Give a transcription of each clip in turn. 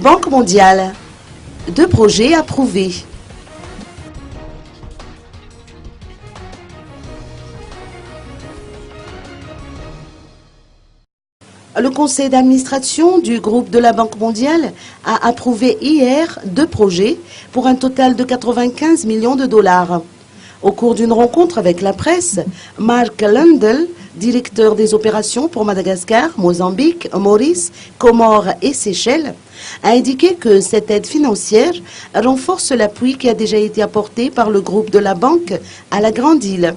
Banque mondiale. 2 projets approuvés. Le conseil d'administration du groupe de la Banque mondiale a approuvé hier 2 projets pour un total de 95 millions de dollars. Au cours d'une rencontre avec la presse, Mark Lundell, directeur des opérations pour Madagascar, Mozambique, Maurice, Comores et Seychelles, a indiqué que cette aide financière renforce l'appui qui a déjà été apporté par le groupe de la banque à la Grande Île.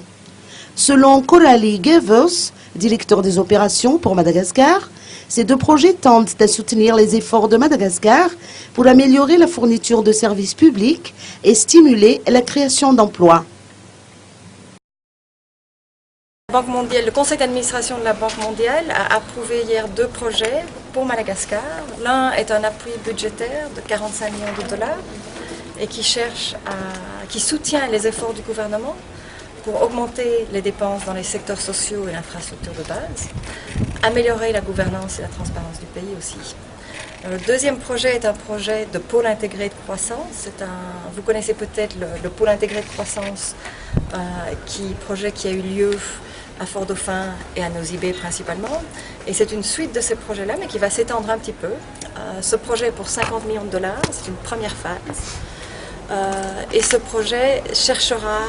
Selon Coralie Gevers, directeur des opérations pour Madagascar, ces 2 projets tendent à soutenir les efforts de Madagascar pour améliorer la fourniture de services publics et stimuler la création d'emplois. Le conseil d'administration de la Banque mondiale a approuvé hier 2 projets pour Madagascar. L'un est un appui budgétaire de 45 millions de dollars et qui soutient les efforts du gouvernement pour augmenter les dépenses dans les secteurs sociaux et l'infrastructure de base, améliorer la gouvernance et la transparence du pays aussi. Le deuxième projet est un projet de pôle intégré de croissance. Vous connaissez peut-être le pôle intégré de croissance, projet qui a eu lieu à Fort-Dauphin et à Nosy Be principalement. Et c'est une suite de ces projets-là, mais qui va s'étendre un petit peu. Ce projet est pour 50 millions de dollars, c'est une première phase. Et ce projet cherchera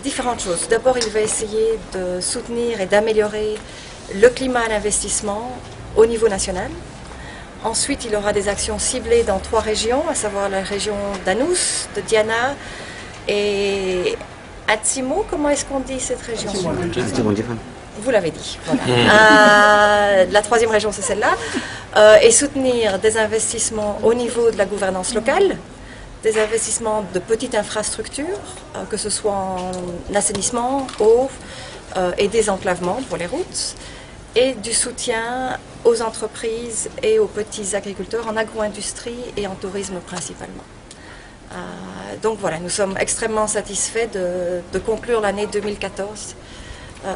différentes choses. D'abord, il va essayer de soutenir et d'améliorer le climat d'investissement au niveau national. Ensuite, il aura des actions ciblées dans 3 régions, à savoir la région d'Anous, de Diana et Atsimo. Comment est-ce qu'on dit cette région? Vous l'avez dit. Voilà. La 3e région, c'est celle-là. Et soutenir des investissements au niveau de la gouvernance locale, des investissements de petites infrastructures, que ce soit en assainissement, eau et désenclavement pour les routes, et du soutien aux entreprises et aux petits agriculteurs en agro-industrie et en tourisme principalement. Donc voilà, nous sommes extrêmement satisfaits de conclure l'année 2014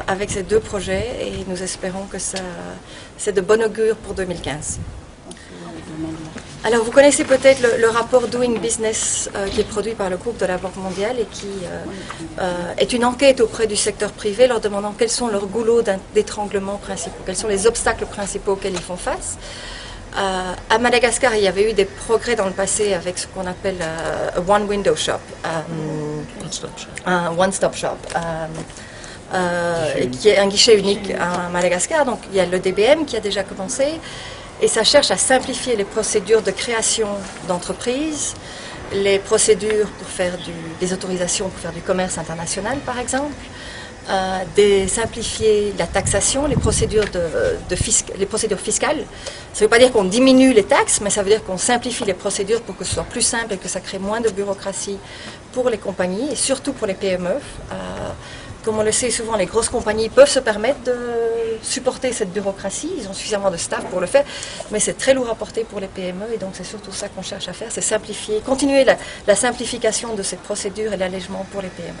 avec ces 2 projets et nous espérons que c'est de bon augure pour 2015. Alors vous connaissez peut-être le rapport Doing Business qui est produit par le groupe de la Banque mondiale et qui est une enquête auprès du secteur privé leur demandant quels sont leurs goulots d'étranglement principaux, quels sont les obstacles principaux auxquels ils font face. À Madagascar, il y avait eu des progrès dans le passé avec ce qu'on appelle un one-window shop, un one-stop shop, qui est un guichet unique à Madagascar. Donc il y a le DBM qui a déjà commencé. Et ça cherche à simplifier les procédures de création d'entreprises, les procédures pour faire des autorisations pour faire du commerce international par exemple, simplifier la taxation, les procédures fiscales. Ça ne veut pas dire qu'on diminue les taxes, mais ça veut dire qu'on simplifie les procédures pour que ce soit plus simple et que ça crée moins de bureaucratie pour les compagnies et surtout pour les PME. Comme on le sait souvent, les grosses compagnies peuvent se permettre de supporter cette bureaucratie, ils ont suffisamment de staff pour le faire, mais c'est très lourd à porter pour les PME et donc c'est surtout ça qu'on cherche à faire, c'est simplifier, continuer la simplification de ces procédures et l'allègement pour les PME.